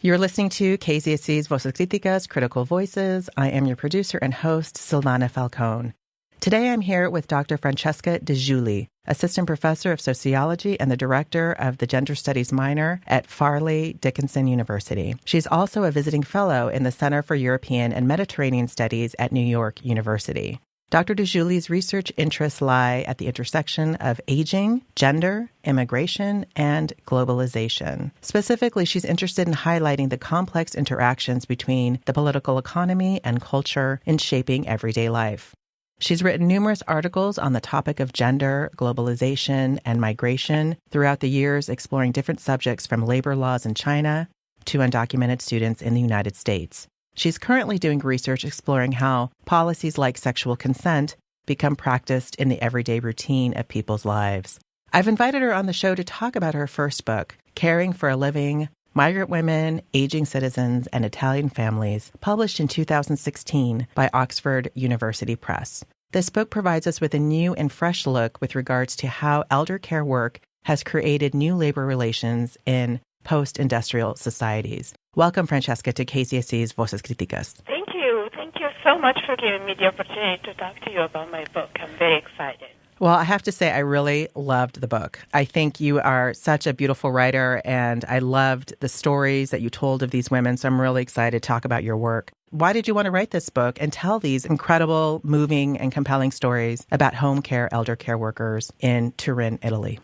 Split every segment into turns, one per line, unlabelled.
You're listening to KZSC's Voces, Críticas, Critical Voices. I am your producer and host, Silvana Falcone. Today I'm here with Dr. Francesca Degiuli, Assistant Professor of Sociology and the Director of the Gender Studies minor at Fairleigh Dickinson University. She's also a visiting fellow in the Center for European and Mediterranean Studies at New York University. Dr. Degiuli's research interests lie at the intersection of aging, gender, immigration, and globalization. Specifically, she's interested in highlighting the complex interactions between the political economy and culture in shaping everyday life. She's written numerous articles on the topic of gender, globalization, and migration throughout the years, exploring different subjects from labor laws in China to undocumented students in the United States. She's currently doing research exploring how policies like sexual consent become practiced in the everyday routine of people's lives. I've invited her on the show to talk about her first book, Caring for a Living, Migrant Women, Aging Citizens, and Italian Families, published in 2016 by Oxford University Press. This book provides us with a new and fresh look with regards to how eldercare work has created new labor relations in post-industrial societies. Welcome, Francesca, to KZSC's Voces, Críticas.
Thank you. Thank you so much for giving me the opportunity to talk to you about my book. I'm very excited.
Well, I have to say, I really loved the book. I think you are such a beautiful writer, and I loved the stories that you told of these women, so I'm really excited to talk about your work. Why did you want to write this book and tell these incredible, moving, and compelling stories about home care, elder care workers in Turin, Italy?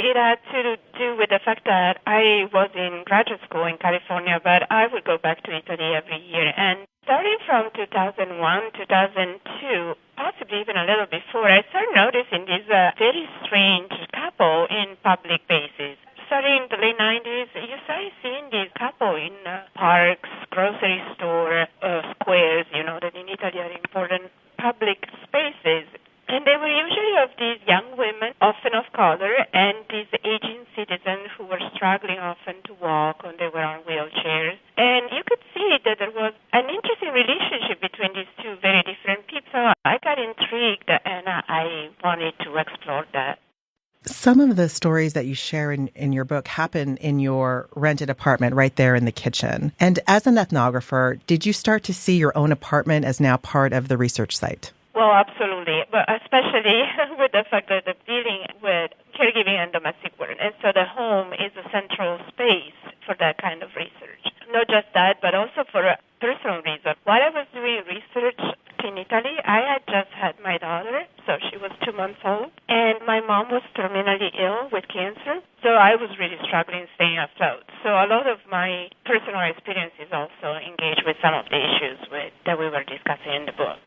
It had to do with the fact that I was in graduate school in California, but I would go back to Italy every year. And starting from 2001, 2002, possibly even a little before, I started noticing this very strange couple in public places. Starting in the late 90s, you started seeing this couple in parks, grocery store, squares, that in Italy are important public spaces. And they were usually of these young women, often of color, and these aging citizens who were struggling often to walk when they were on wheelchairs. And you could see that there was an interesting relationship between these two very different people. So I got intrigued, and I wanted to explore that.
Some of the stories that you share in your book happen in your rented apartment right there in the kitchen. And as an ethnographer, did you start to see your own apartment as now part of the research site?
Well, absolutely, but especially with the fact that I'm dealing with caregiving and domestic work. And so the home is a central space for that kind of research. Not just that, but also for a personal reason. While I was doing research in Italy, I had just had my daughter, so she was 2 months old, and my mom was terminally ill with cancer. So I was really struggling staying afloat. So a lot of my personal experiences also engaged with some of the issues that we were discussing in the book.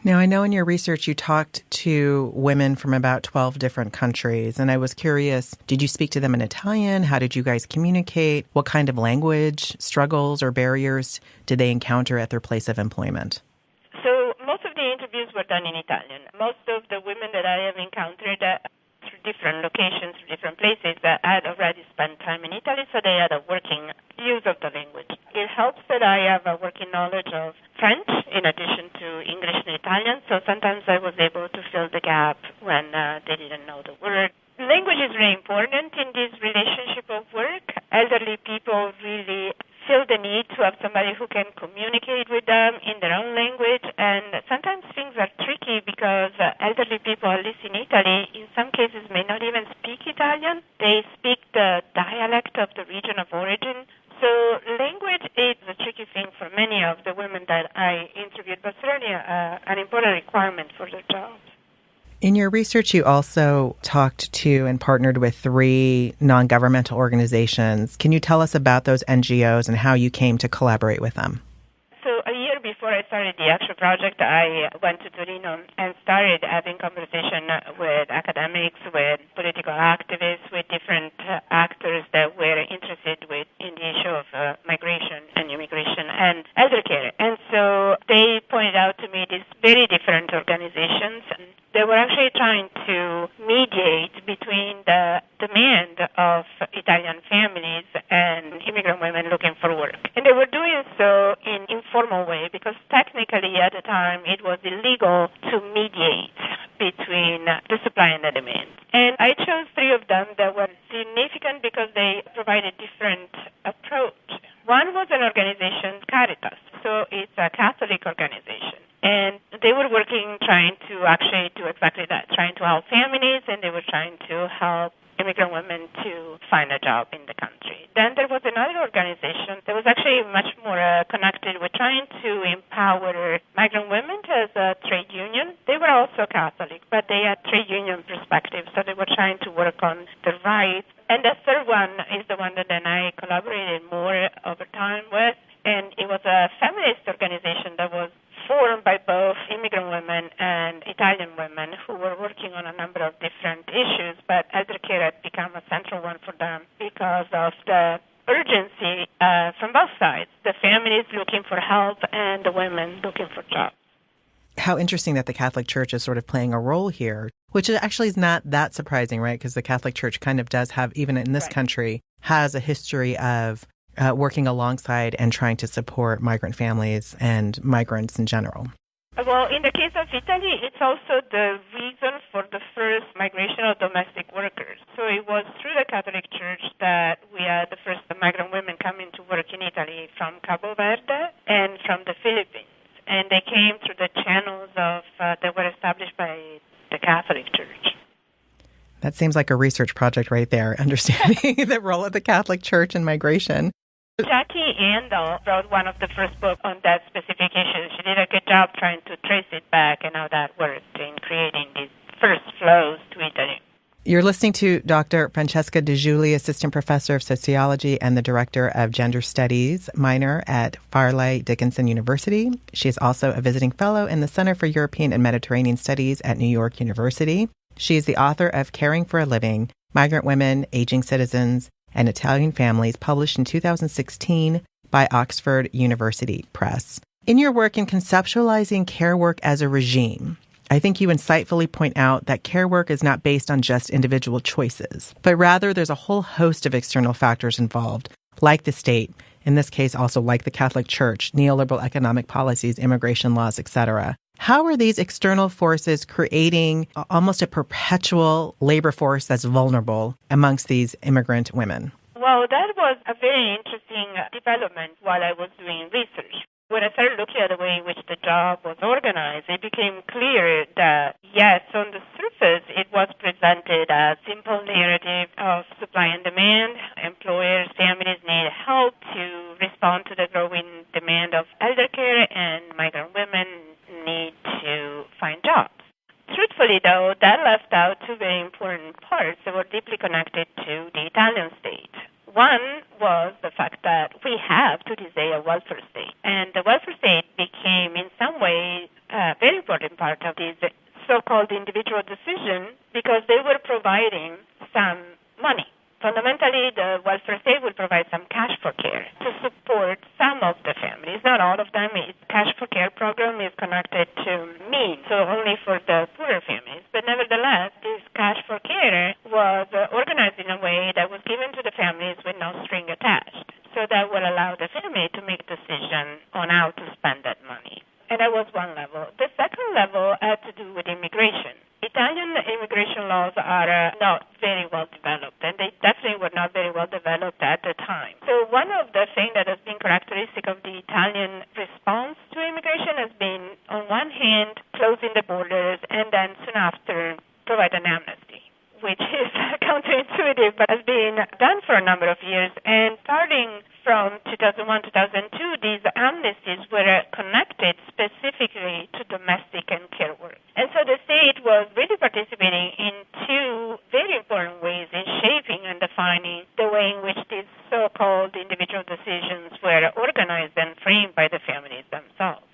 Now, I know in your research you talked to women from about 12 different countries, and I was curious, did you speak to them in Italian? How did you guys communicate? What kind of language struggles or barriers did they encounter at their place of employment?
So most of the interviews were done in Italian. Most of the women that I have encountered through different locations, through different places, had already spent time in Italy, so they had a working use of the language. It helps that I have a working knowledge of French in addition to English and Italian, so sometimes I was able to fill the gap when they didn't know the word. Language is really important in this relationship of work. Elderly people really feel the need to have somebody who can communicate with them in their own language, and sometimes things are tricky because elderly people, at least in Italy, in some cases may not even speak Italian. They speak the dialect of the region of origin. So language is a tricky thing for many of the women that I interviewed, but certainly an important requirement for their jobs.
In your research, you also talked to and partnered with 3 non-governmental organizations. Can you tell us about those NGOs and how you came to collaborate with them?
So a year before I started the actual project, I went to Torino and started having conversation with academics, with political activists, with different actors that were interested in the issue of migration and immigration and eldercare. And so they pointed out to me these very different organizations. They were actually trying to mediate between the demand of Italian families and immigrant women looking for work. And they were doing so in informal way because technically at the time it was illegal to mediate between the supply and the demand. And I chose 3 of them that were significant because they provided different approach One was an organization, Críticas. So it's a Catholic organization. And they were working, trying to actually do exactly that, trying to help families, and they were trying to help immigrant women to find a job in the country. Then there was another organization that was actually much more connected with trying to empower migrant women as a trade union. They were also Catholic, but they had trade union perspective, so they were trying to work on the rights. And the third one is the one that then I collaborated more over time with, and it was a feminist organization that was formed by both immigrant women and Italian women who were working on a number of different issues, but eldercare had become a central one for them because of the urgency from both sides, the families looking for help and the women looking for jobs.
How interesting that the Catholic Church is sort of playing a role here, which actually is not that surprising, right? Because the Catholic Church kind of does have, even in this country, has a history of working alongside and trying to support migrant families and migrants in general.
Well, in the case of Italy, it's also the reason for the first migration of domestic workers. So it was through the Catholic Church that we had the first migrant women coming to work in Italy from Cabo Verde and from the Philippines. And they came through the channels that were established by the Catholic Church.
That seems like a research project right there, understanding the role of the Catholic Church in migration.
Jackie Andel wrote one of the first books on that specific issue. She did a good job trying to trace it back and how that worked in creating these first flows to Italy.
You're listening to Dr. Francesca Degiuli, Assistant Professor of Sociology and the Director of Gender Studies minor at Fairleigh Dickinson University. She is also a visiting fellow in the Center for European and Mediterranean Studies at New York University. She is the author of Caring for a Living, Migrant Women, Aging Citizens, and Italian Families, published in 2016 by Oxford University Press. In your work in conceptualizing care work as a regime, I think you insightfully point out that care work is not based on just individual choices, but rather there's a whole host of external factors involved, like the state, in this case also like the Catholic Church, neoliberal economic policies, immigration laws, etc. How are these external forces creating almost a perpetual labor force that's vulnerable amongst these immigrant women?
Well, that was a very interesting development while I was doing research. When I started looking at the way in which the job was organized, it became clear that, yes, on the surface, it was presented as a simple narrative of supply and demand. Employers, families need help to respond to the growing demand of eldercare, and migrant women need to find jobs. Truthfully, though, that left out two very important parts that were deeply connected to the Italian state. One was the fact that we have, to this day, a welfare state. And the welfare state became, in some way, a very important part of this so-called individual decision because they were providing some money. Fundamentally, the welfare state will provide some cash for care to support some of the families, not all of them. Its cash for care program is connected to means, so only for the poorer families. But nevertheless, this cash for care was organized in a way that was given to the families with no string attached. So that will allow the family to make decisions on how to spend that money. And that was one level. The second level had to do with immigration. Italian immigration laws are not very well developed, and they definitely were not very well developed at the time. So one of the things that has been characteristic of the Italian response to immigration has been, on one hand, closing the borders, and then soon after, provide an amnesty, which is counterintuitive, but has been done for a number of years. And starting from 2001-2002, these amnesties were connected specifically to domestic and care work. And so the state was really participating in two very important ways in shaping and defining the way in which these so-called individual decisions were organized and framed by the families themselves.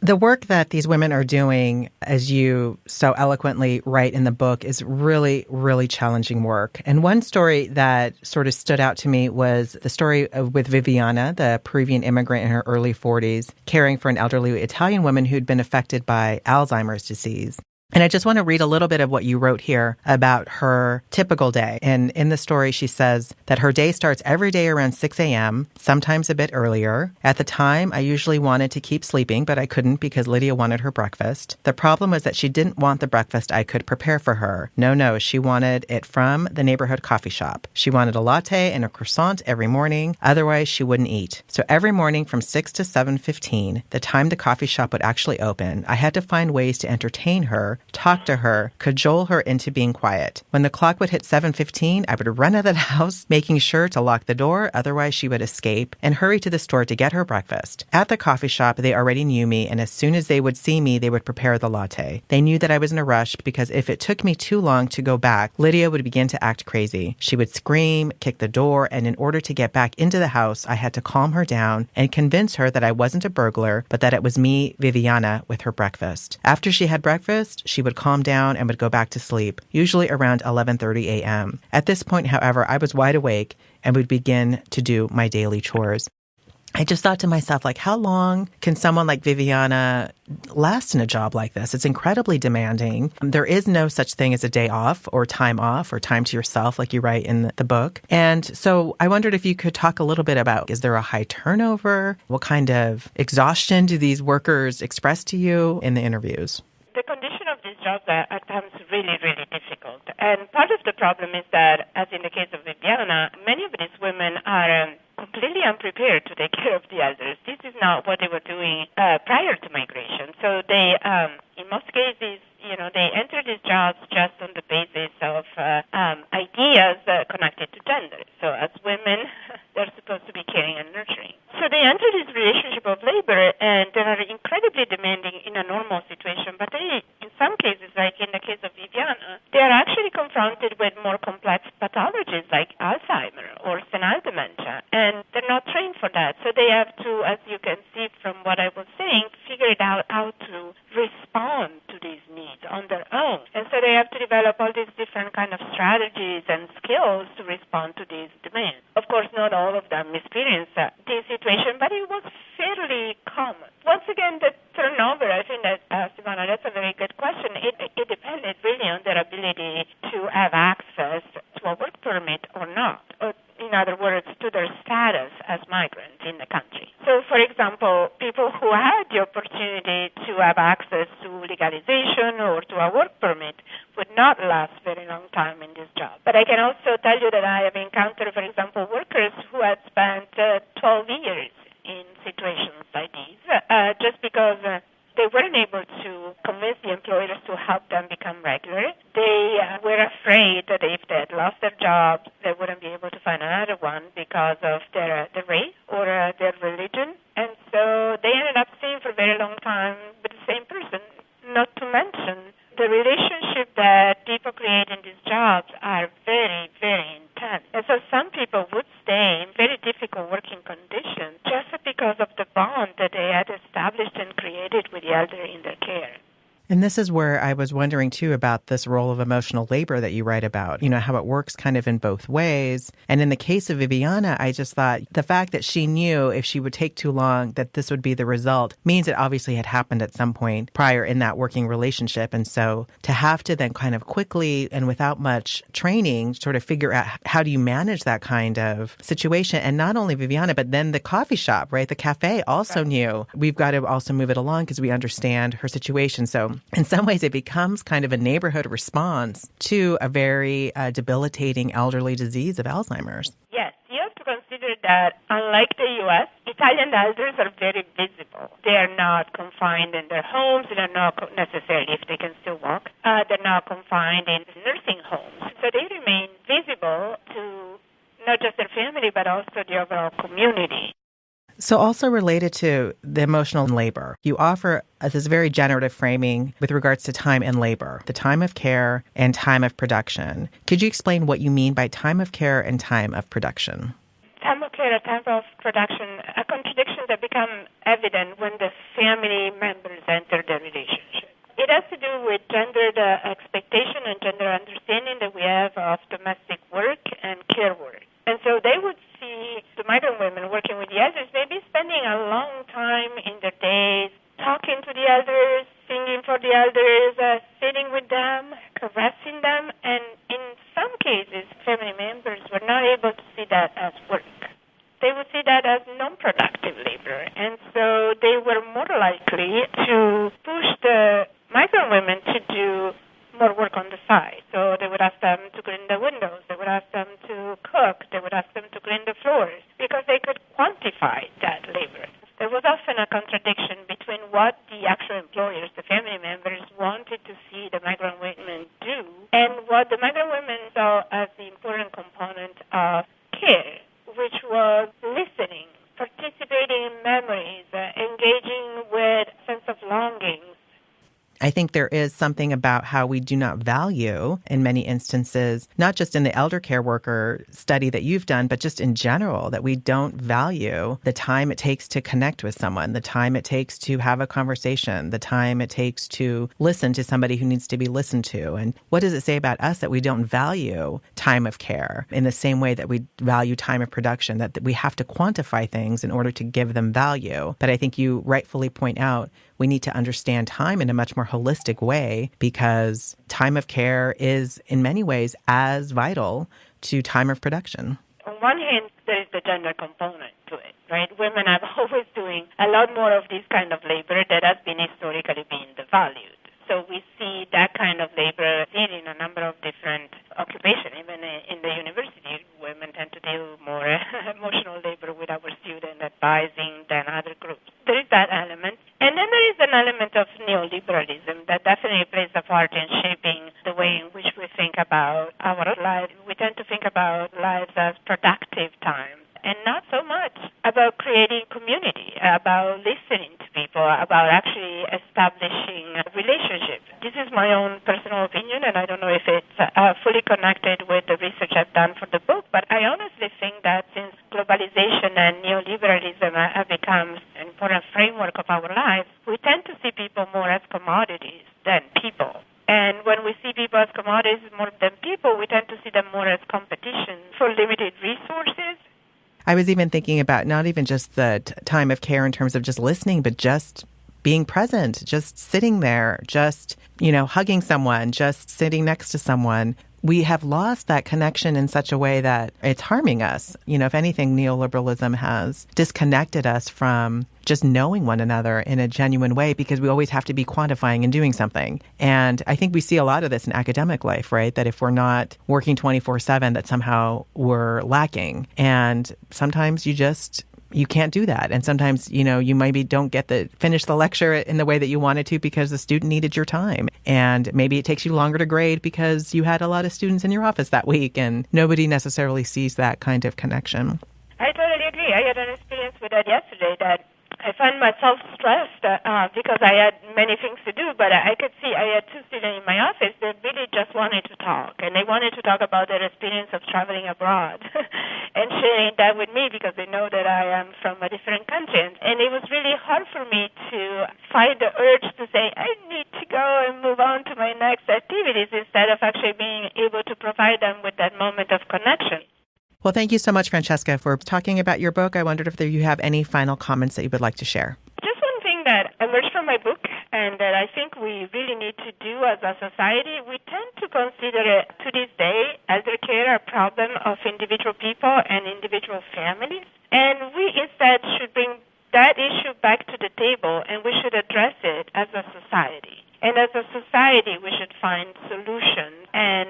The work that these women are doing, as you so eloquently write in the book, is really, really challenging work. And one story that sort of stood out to me was the story with Viviana, the Peruvian immigrant in her early 40s, caring for an elderly Italian woman who'd been affected by Alzheimer's disease. And I just want to read a little bit of what you wrote here about her typical day. And in the story, she says that her day starts every day around 6 a.m., sometimes a bit earlier. At the time, I usually wanted to keep sleeping, but I couldn't because Lydia wanted her breakfast. The problem was that she didn't want the breakfast I could prepare for her. No, she wanted it from the neighborhood coffee shop. She wanted a latte and a croissant every morning. Otherwise, she wouldn't eat. So every morning from 6 to 7:15, the time the coffee shop would actually open, I had to find ways to entertain her, talk to her, cajole her into being quiet. When the clock would hit 7:15, I would run out of the house, making sure to lock the door, otherwise she would escape, and hurry to the store to get her breakfast. At the coffee shop, they already knew me, and as soon as they would see me, they would prepare the latte. They knew that I was in a rush because if it took me too long to go back, Lydia would begin to act crazy. She would scream, kick the door, and in order to get back into the house, I had to calm her down and convince her that I wasn't a burglar, but that it was me, Viviana, with her breakfast. After she had breakfast, she would calm down and would go back to sleep, usually around 11:30 a.m. At this point, however, I was wide awake and would begin to do my daily chores. I just thought to myself, like, how long can someone like Viviana last in a job like this? It's incredibly demanding. There is no such thing as a day off or time to yourself, like you write in the book. And so I wondered if you could talk a little bit about, is there a high turnover? What kind of exhaustion do these workers express to you in the interviews?
The condition of these jobs are at times really, really difficult. And part of the problem is that, as in the case of Viviana, many of these women are completely unprepared to take care of the elders. This is not what they were doing prior to migration. So they, in most cases, they enter these jobs just on the basis of ideas connected to gender. So as women, they're supposed to be caring and nurturing. So they enter this relationship of labor, and they are incredibly demanding in a normal situation. But they, in some cases, like in the case of Viviana, they are actually confronted with more complex pathologies like Alzheimer's or senile dementia, and they're not trained for that. So they have to, as you can see from what I was saying, figure it out how to respond to these needs on their own. And so they have to develop all these different kind of strategies and skills to respond to these demands. Of course, not all of them experience this situation, but it was fairly common. Once again, the turnover, I think that, Silvana, that's a very good question. It depended really on their ability to have access to a work permit or not, or in other words, to their status as migrants in the country. So, for example, people who had the opportunity to have access to legalization or to a work permit would not last very long time in this job. But I can also tell you that I have encountered, for example, workers who had spent 12 years in situations like these, just because they weren't able to convince the employers to help them become regular. They were afraid that if they had lost their jobs, they wouldn't be able to find another one because of their race or their religion. And so they ended up staying for a very long time with the same person, not to mention the relationship that people create in these jobs are very, very intense. And so some people would stay in very difficult working conditions just because of the bond that they had established and created with the elderly in their care.
And this is where I was wondering, too, about this role of emotional labor that you write about, how it works kind of in both ways. And in the case of Viviana, I just thought the fact that she knew if she would take too long that this would be the result means it obviously had happened at some point prior in that working relationship. And so to have to then kind of quickly and without much training sort of figure out how do you manage that kind of situation. And not only Viviana, but then the coffee shop, right? The cafe also knew we've got to also move it along because we understand her situation. So in some ways, it becomes kind of a neighborhood response to a very debilitating elderly disease of Alzheimer's.
Yes, you have to consider that, unlike the U.S., Italian elders are very visible. They are not confined in their homes. They're not necessarily, if they can still walk, they're not confined in nursing homes. So they remain visible to not just their family, but also the overall community.
So also related to the emotional labor, you offer this very generative framing with regards to time and labor, the time of care and time of production. Could you explain what you mean by time of care and time of production?
Time of care and time of production are contradictions that become evident when the family members enter the relationship. It has to do with gendered expectation and gender understanding that we have of domestic work and care work. And so they would see the migrant women working with the elders maybe spending a long time in their days talking to the elders, singing for the elders, sitting with them, caressing them, and in some cases, family members were not able to see that as work. They would see that as non-productive labor, and so they were more likely to push the migrant women to do more work on the side. So they would ask them to clean the windows, they would ask them to cook, they would ask them to clean the floors, because they could quantify that labor. There was often a contradiction between what the actual employers, the family members, wanted to see the migrant women do and what the migrant women saw as the important component of care, which was listening, participating in memories, engaging with a sense of longing.
I think there is something about how we do not value, in many instances, not just in the eldercare worker study that you've done, but just in general, that we don't value the time it takes to connect with someone, the time it takes to have a conversation, the time it takes to listen to somebody who needs to be listened to. And what does it say about us that we don't value time of care in the same way that we value time of production, that we have to quantify things in order to give them value? But I think you rightfully point out we need to understand time in a much more holistic way, because time of care is in many ways as vital to time of production.
On one hand, there is the gender component to it, right? Women are always doing a lot more of this kind of labor that has been historically being devalued. So we see that kind of labor seen in a number of different occupations. Even in the university, women tend to deal more emotional labor with our students, advising than other groups. There is that element. And then there is an element of neoliberalism that definitely plays a part in shaping the way in which we think about our lives. We tend to think about lives as productive time, and not so much about creating community, about listening to people, about actually establishing a relationship. This is my own personal opinion, and I don't know if it's fully connected with the research I've done for the book, but I honestly think that since globalization and neoliberalism have become an important framework of our lives, we tend to see people more as commodities than people. And when we see people as commodities more than people, we tend to see them more as competition for limited resources.
I was even thinking about not even just the time of care in terms of just listening, but just being present, just sitting there, just, hugging someone, just sitting next to someone. We have lost that connection in such a way that it's harming us. If anything, neoliberalism has disconnected us from just knowing one another in a genuine way, because we always have to be quantifying and doing something. And I think we see a lot of this in academic life, right? That if we're not working 24/7, that somehow we're lacking. And sometimes you can't do that. And sometimes, you maybe don't get finish the lecture in the way that you wanted to because the student needed your time. And maybe it takes you longer to grade because you had a lot of students in your office that week, and nobody necessarily sees that kind of connection.
I totally agree. I had an experience with that yesterday that I found myself stressed because I had many things to do, but I could see I had two students in my office that really just wanted to talk, and they wanted to talk about their experience of traveling abroad and sharing that with me because they know that I am from a different country. And it was really hard for me to find the urge to say, I need to go and move on to my next activities instead of actually being able to provide them with that moment of connection.
Well, thank you so much, Francesca, for talking about your book. I wondered if you have any final comments that you would like to share.
Just one thing that emerged from my book and that I think we really need to do as a society, we tend to consider to this day eldercare a problem of individual people and individual families. And we instead should bring that issue back to the table, and we should address it as a society. And as a society, we should find solutions and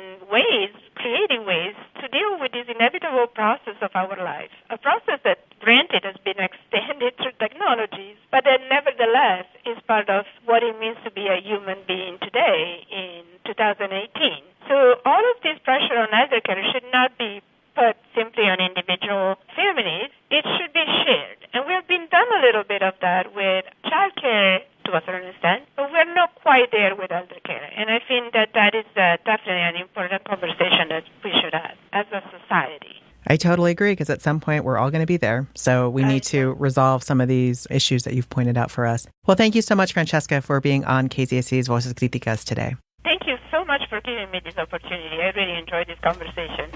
creating ways to deal with this inevitable process of our life. A process that, granted, has been extended through technologies, but that nevertheless is part of what it means to be a human being today in 2018. So all of this pressure on eldercare should not be put simply on individual families. It should be shared. And we have been done a little bit of that with childcare to a certain extent, but we're not quite there with eldercare. And I think that is definitely an important conversation that we should have as a society.
I totally agree, because at some point we're all going to be there. So we need to resolve some of these issues that you've pointed out for us. Well, thank you so much, Francesca, for being on KZSC's Voces, Críticas today.
Thank you so much for giving me this opportunity. I really enjoyed this conversation.